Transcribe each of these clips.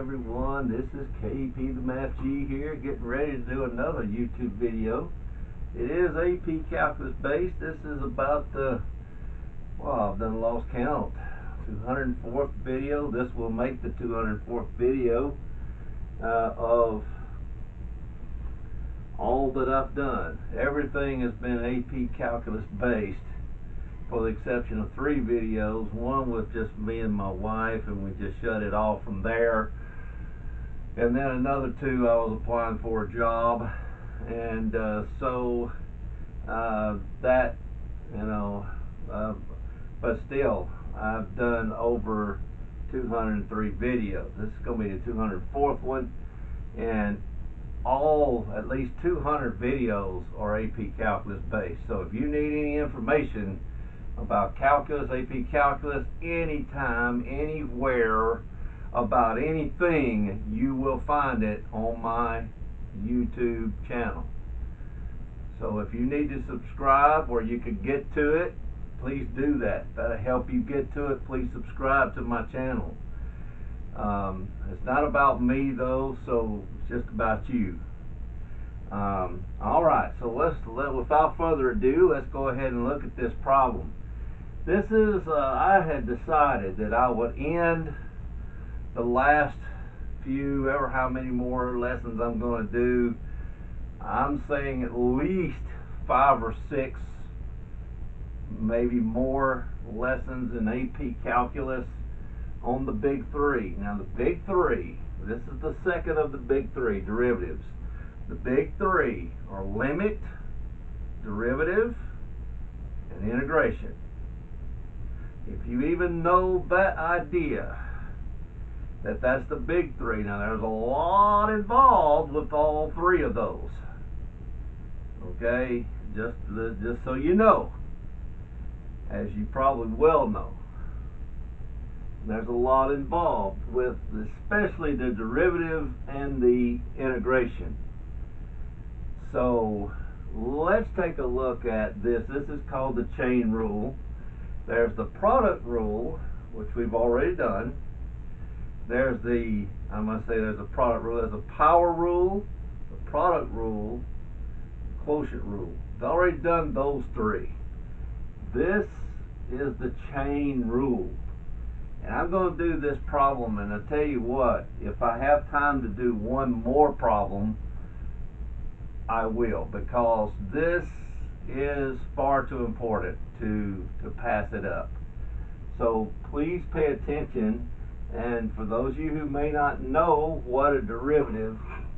everyone, this is KP the Math G here, getting ready to do another YouTube video. It is AP Calculus based. This is about the, well, I've done lost count, 204th video. This will make the 204th video of all that I've done. Everything has been AP Calculus based, for the exception of 3 videos. One with just me and my wife, and we just shut it off from there. And then another 2, I was applying for a job, and that, but still, I've done over 203 videos. This is going to be the 204th one, and at least 200 videos are AP Calculus based. So if you need any information about calculus, AP Calculus, anytime, anywhere, about anything, you will find it on my YouTube channel. So if you need to subscribe where you can get to it, please do that. That'll help you get to it. Please subscribe to my channel. It's not about me though, so it's just about you. Alright, so without further ado, let's go ahead and look at this problem. This is, I had decided that I would end the last few, ever how many more lessons I'm going to do. I'm saying at least 5 or 6, maybe more lessons in AP Calculus on the big 3. Now the big 3, this is the second of the big 3, derivatives. The big 3 are limit, derivative, and integration. If you even know that idea, that's the big 3. Now there's a lot involved with all 3 of those. Okay, just so you know, as you probably well know, there's a lot involved with especially the derivative and the integration. So let's take a look at this. This is called the chain rule. There's the product rule, which we've already done. There's the, there's a product rule. There's a power rule, the product rule, quotient rule. We've already done those 3. This is the chain rule. And I'm going to do this problem, and I tell you what, if I have time to do one more problem, I will, because this is far too important to pass it up. So please pay attention, and for those of you who may not know what a derivative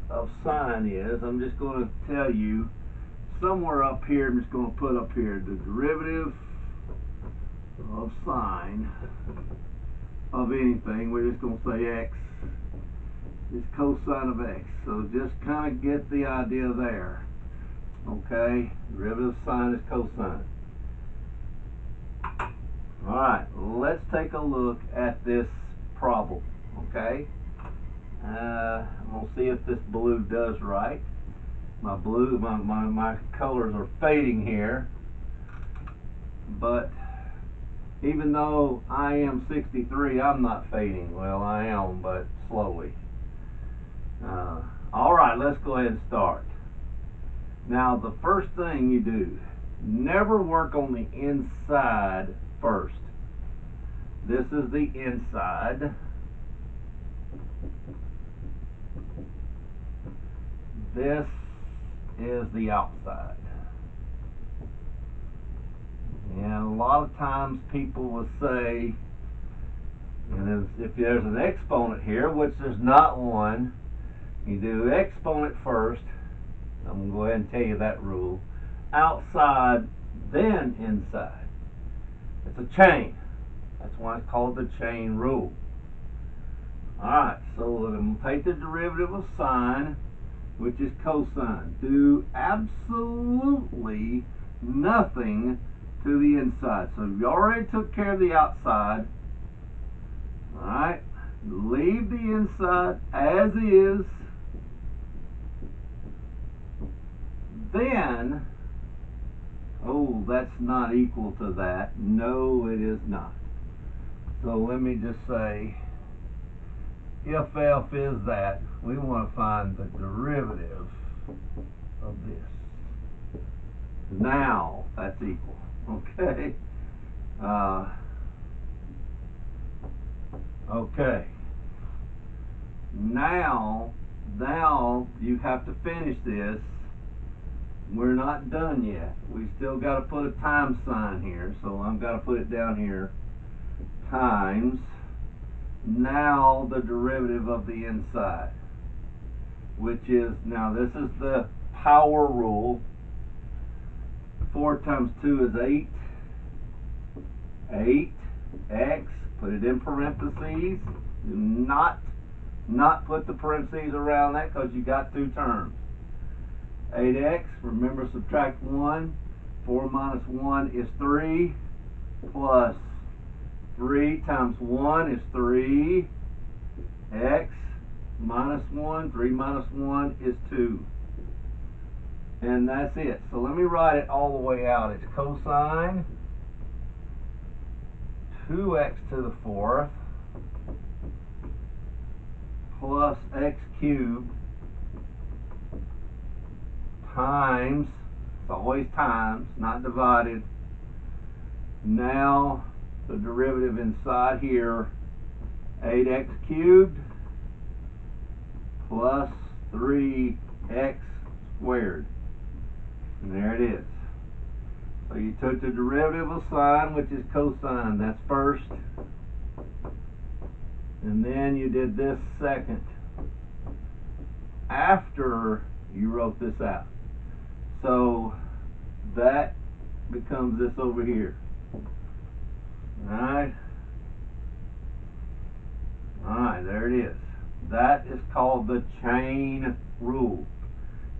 of sine is, I'm just going to tell you somewhere up here. I'm just going to put up here the derivative of sine of anything. We're just going to say x is cosine of x. So just kind of get the idea there. Okay, derivative of sine is cosine. Alright, let's take a look at this problem. Okay, I'm going to see if this blue does right. My colors are fading here, but even though I am 63, I'm not fading. Well, I am, but slowly. Alright, let's go ahead and start. Now, the first thing you do, never work on the inside first. This is the inside. This is the outside. And a lot of times people will say, and if there's an exponent here, which there's not one, you do exponent first. I'm going to go ahead and tell you that rule. Outside, then inside. It's a chain. That's why it's called the chain rule. Alright, so I'm going to take the derivative of sine, which is cosine. Do absolutely nothing to the inside. So you already took care of the outside. Alright, leave the inside as is. Then, oh, that's not equal to that. No, it is not. So let me just say, if f is that, we want to find the derivative of this. Now that's equal. Okay. Okay. Now you have to finish this. We're not done yet. We still got to put a times sign here, so I've got to put it down here. Times now the derivative of the inside, which is, now this is the power rule. 4 times 2 is 8. 8x, put it in parentheses. Do not put the parentheses around that, because you got two terms. 8x, remember, subtract 1. 4 minus 1 is 3, plus 3 times 1 is 3. X minus 1, 3 minus 1 is 2. And that's it. So let me write it all the way out. It's cosine 2x to the 4th plus x cubed times, it's always times, not divided. Now the derivative inside here, 8x cubed plus 3x squared. And there it is. So you took the derivative of sine, which is cosine, that's first. And then you did this second, after you wrote this out. So that becomes this over here. Alright? Alright, there it is. That is called the chain rule.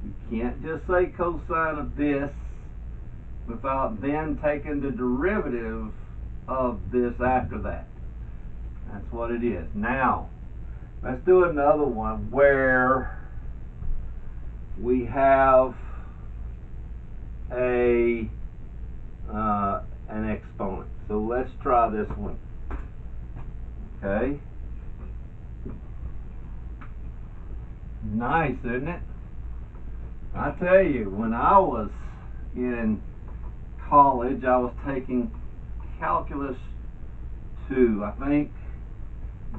You can't just say cosine of this without then taking the derivative of this after that. That's what it is. Now, let's do another one where we have an exponent. So let's try this one. Okay. Nice, isn't it? I tell you, when I was in college, I was taking calculus 2. I think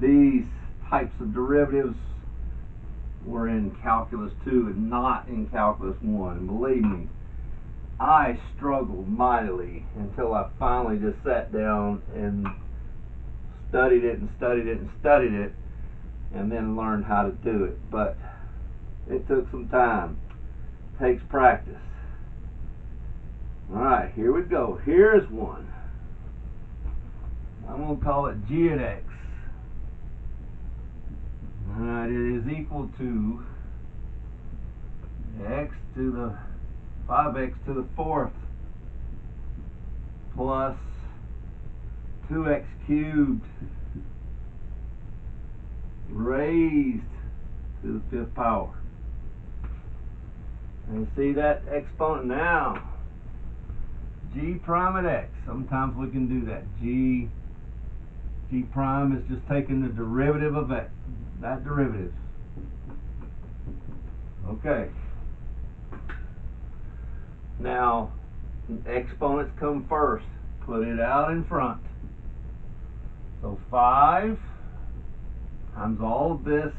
these types of derivatives were in calculus 2 and not in calculus 1. And believe me, I struggled mightily until I finally just sat down and studied it and studied it and studied it, and then learned how to do it. But it took some time. Takes practice. Alright, here we go. Here's one. I'm going to call it g at x. Alright, it is equal to x to the 5x to the 4th plus 2x cubed raised to the 5th power. And see that exponent now? G prime at x. Sometimes we can do that. G prime is just taking the derivative of that derivative. Okay. Now, exponents come first. Put it out in front. So 5 times all of this,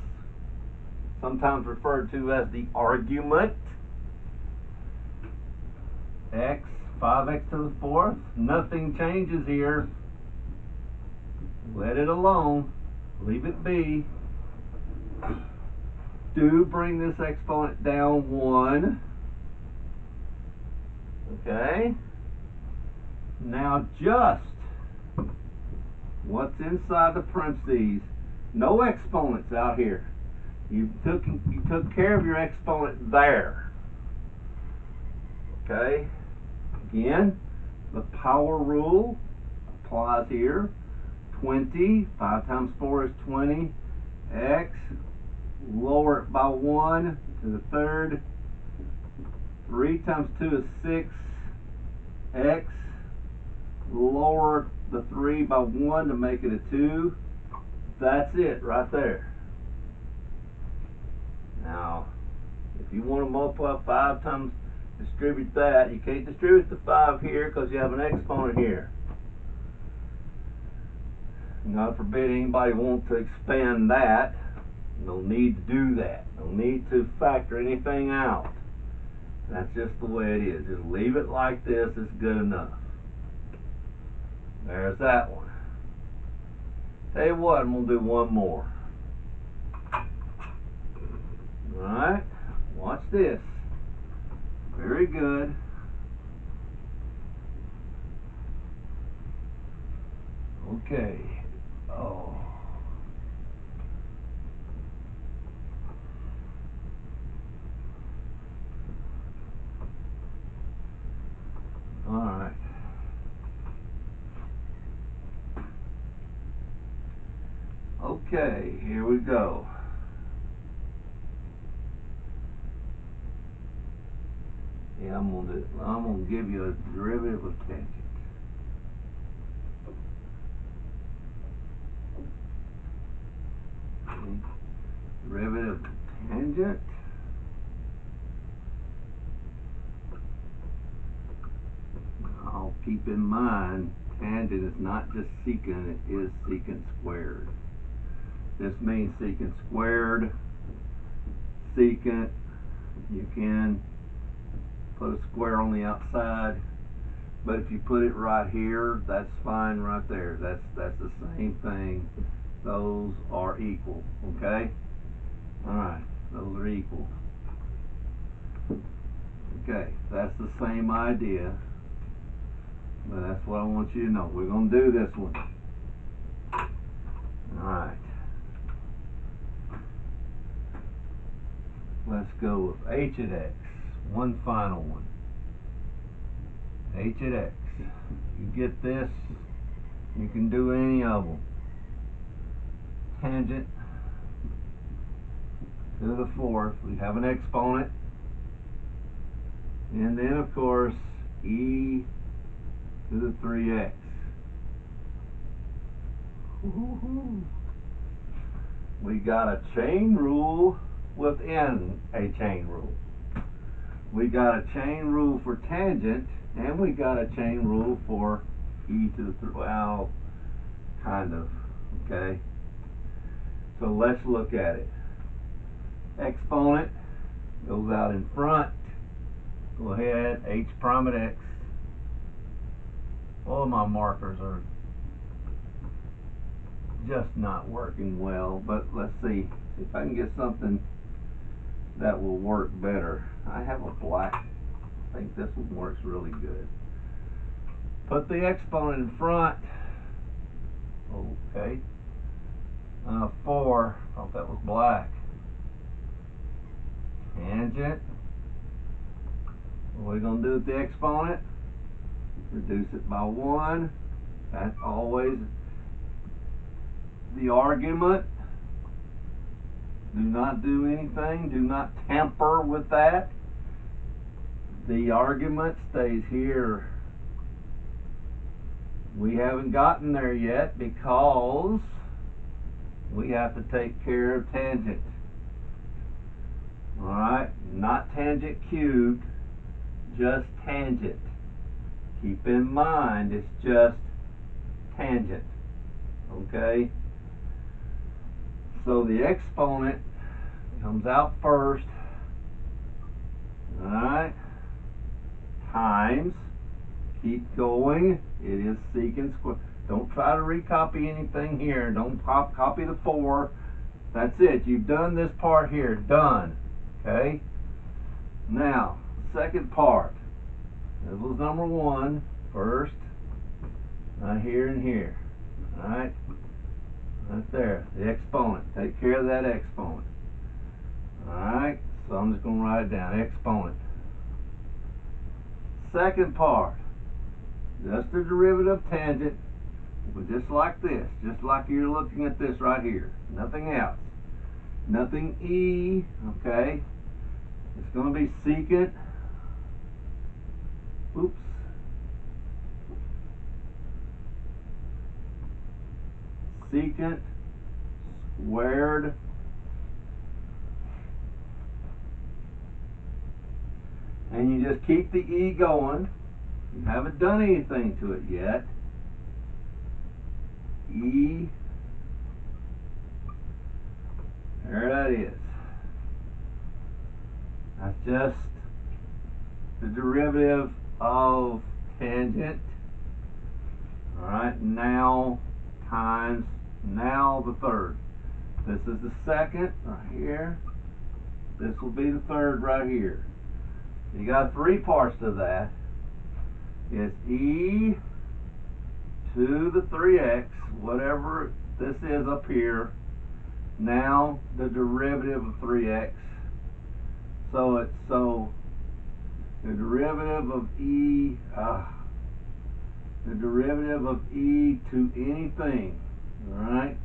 sometimes referred to as the argument, x, 5x to the 4th. Nothing changes here. Let it alone. Leave it be. Do bring this exponent down 1. Okay. Now just what's inside the parentheses. No exponents out here. You took care of your exponent there. Okay. Again, the power rule applies here. 20, 5 times 4 is 20. X, lower it by 1 to the 3rd. 3 times 2 is 6. X, lower the 3 by 1 to make it a 2. That's it right there. Now, if you want to multiply 5 times, distribute that. You can't distribute the 5 here because you have an exponent here. God forbid anybody want to expand that. No need to do that. No need to factor anything out. That's just the way it is. Just leave it like this. It's good enough. There's that one. Tell you what, I'm going to do one more. Alright, watch this. Very good. Okay. Oh. Alright. Okay, here we go. Yeah, I'm gonna give you a derivative of tangent. Okay. Derivative of tangent. Now keep in mind, tangent is not just secant, it is secant squared. This means secant squared, secant, you can put a square on the outside, but if you put it right here, that's fine right there. That's the same thing. Those are equal, okay? Alright, those are equal. Okay, that's the same idea, but that's what I want you to know. We're going to do this one. Alright. Let's go with h at x. One final one. H at x. You get this, you can do any of them. Tangent to the 4th. We have an exponent. And then, of course, e to the 3x. We got a chain rule within a chain rule. We got a chain rule for tangent, and we got a chain rule for e to the 3rd. Well, kind of, okay? So let's look at it. Exponent goes out in front. Go ahead, h prime at x. All of my markers are just not working well, but let's see if I can get something that will work better. I have a black. I think this one works really good. Put the exponent in front. Okay. 4. Thought that was black. Tangent. What are we going to do with the exponent? Reduce it by 1. That's always the argument. Do not do anything. Do not tamper with that. The argument stays here. We haven't gotten there yet because we have to take care of tangent. Alright, not tangent cubed, just tangent. Keep in mind it's just tangent. Okay? So the exponent comes out first. Alright? Times. Keep going. It is secant squared. Don't try to recopy anything here. Don't copy the 4. That's it. You've done this part here. Done. Okay? Now, second part. This was number 1. First. Right here and here. Alright? Right there. The exponent. Take care of that exponent. Alright? So I'm just going to write it down. Exponent. Second part. Just the derivative of tangent. But just like this. Just like you're looking at this right here. Nothing else. Nothing e. Okay? It's going to be secant. Oops. Secant squared and you just keep the E going. You haven't done anything to it yet. E, there that is. That's just the derivative of tangent. Alright, now times now the third. This is the second right here. This will be the third right here. You got three parts to that. It's e to the 3x, whatever this is up here, now the derivative of 3x. So the derivative of e, the derivative of e to anything, alright?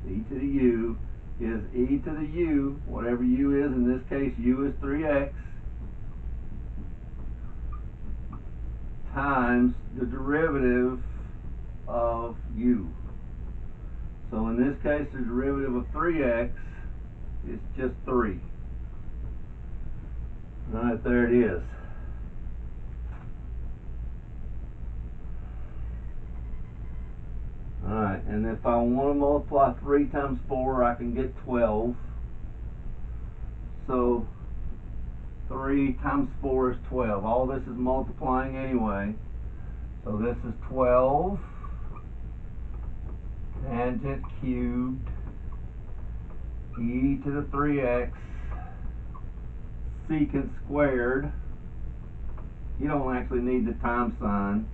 E to the u is e to the u, whatever u is, in this case u is 3x, times the derivative of u. So in this case the derivative of 3x is just 3. Alright, there it is. Alright, and if I want to multiply 3 times 4, I can get 12. So 3 times 4 is 12. All this is multiplying anyway. So this is 12 tangent cubed e to the 3x secant squared. You don't actually need the times sign.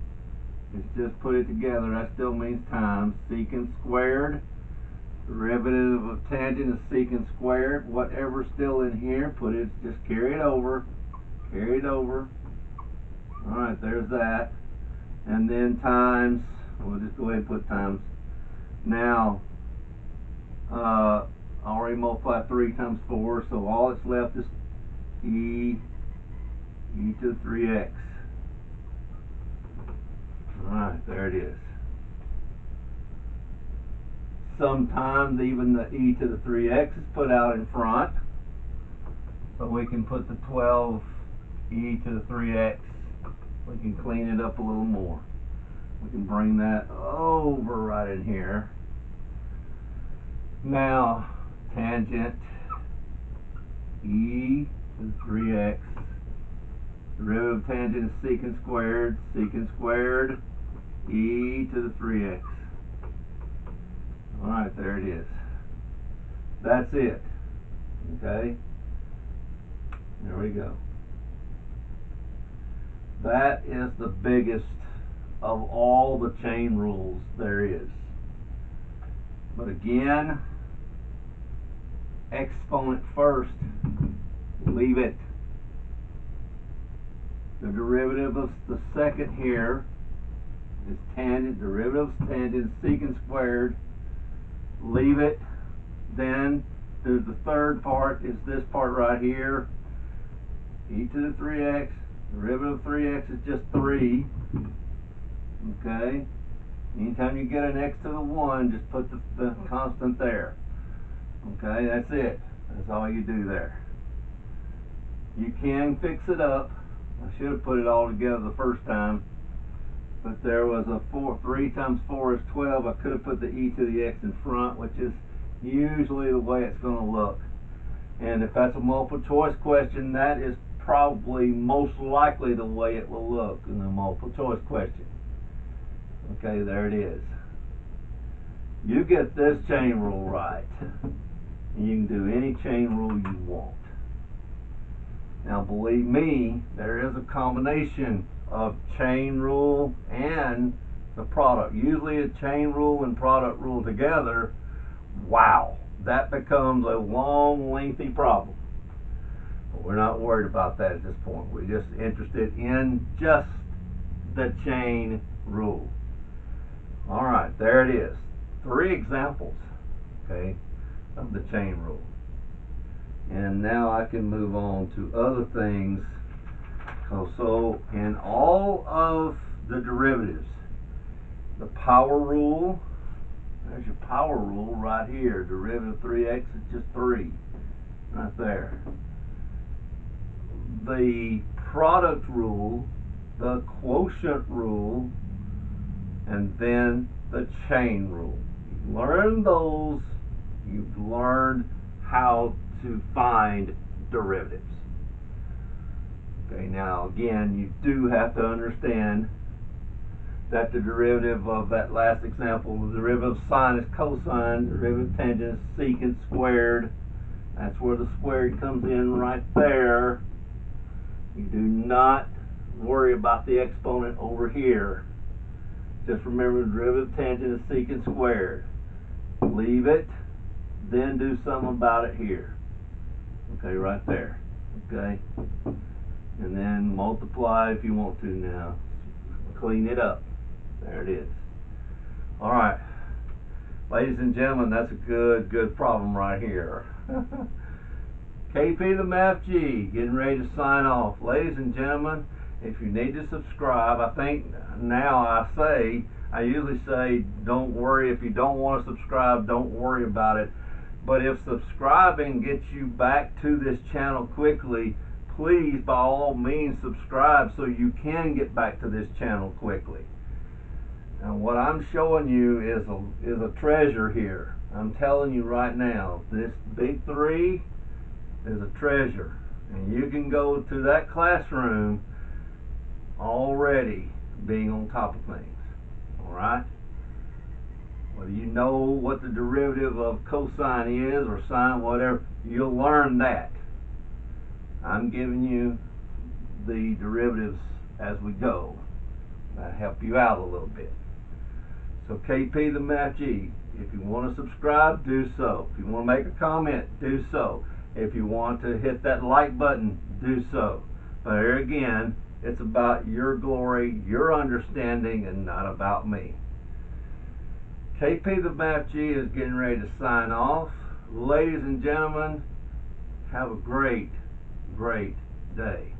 It's just put it together. That still means times. Secant squared. Derivative of tangent is secant squared. Whatever's still in here, put it, just carry it over. Carry it over. Alright, there's that. And then times, we'll just go ahead and put times. Now, I already multiplied 3 times 4, so all that's left is e to the 3x. Alright, there it is. Sometimes even the e to the 3x is put out in front. So we can put the 12 e to the 3x. We can clean it up a little more. We can bring that over right in here. Now, tangent e to the 3x. Derivative of tangent is secant squared. Secant squared e to the 3x. Alright, there it is. That's it. Okay? There we go. That is the biggest of all the chain rules there is. But again, exponent first. Leave it. The derivative of the second here is tangent. Derivative of tangent is secant squared. Leave it. Then there's the third part, is this part right here. E to the 3x. Derivative of 3x is just 3. Okay? Anytime you get an x to the 1, just put the constant there. Okay? That's it. That's all you do there. You can fix it up. I should have put it all together the first time. But there was a 3 times 4 is 12. I could have put the e to the x in front, which is usually the way it's going to look. And if that's a multiple choice question, that is probably most likely the way it will look in a multiple choice question. Okay, there it is. You get this chain rule right, and you can do any chain rule you want. Now believe me, there is a combination of chain rule and the product. Usually a chain rule and product rule together, wow, that becomes a long, lengthy problem. But we're not worried about that at this point. We're just interested in just the chain rule. Alright, there it is. 3 examples, okay, of the chain rule. And now I can move on to other things. So in all of the derivatives, the power rule, there's your power rule right here. Derivative of 3x is just 3, right there. the product rule, the quotient rule, and then the chain rule. You've learned those, you've learned how to find derivatives. Okay, now again, you do have to understand that the derivative of that last example, the derivative of sine is cosine, derivative of tangent is secant squared. That's where the squared comes in right there. You do not worry about the exponent over here. Just remember the derivative of tangent is secant squared. Leave it, then do something about it here. Okay, right there. Okay? And then multiply if you want to now. Clean it up. There it is. Alright. Ladies and gentlemen, that's a good problem right here. KP the Math G, getting ready to sign off. Ladies and gentlemen, if you need to subscribe, I think now I usually say, don't worry. If you don't want to subscribe, don't worry about it. But if subscribing gets you back to this channel quickly, please, by all means, subscribe so you can get back to this channel quickly. And what I'm showing you is a treasure here. I'm telling you right now, this big 3 is a treasure. And you can go to that classroom already being on top of things. Alright? Whether you know what the derivative of cosine is or sine, whatever, you'll learn that. I'm giving you the derivatives as we go. That'll help you out a little bit. So KP the Math G, if you want to subscribe, do so. If you want to make a comment, do so. If you want to hit that like button, do so. But here again, it's about your glory, your understanding, and not about me. KP the Math G is getting ready to sign off. Ladies and gentlemen, have a great day.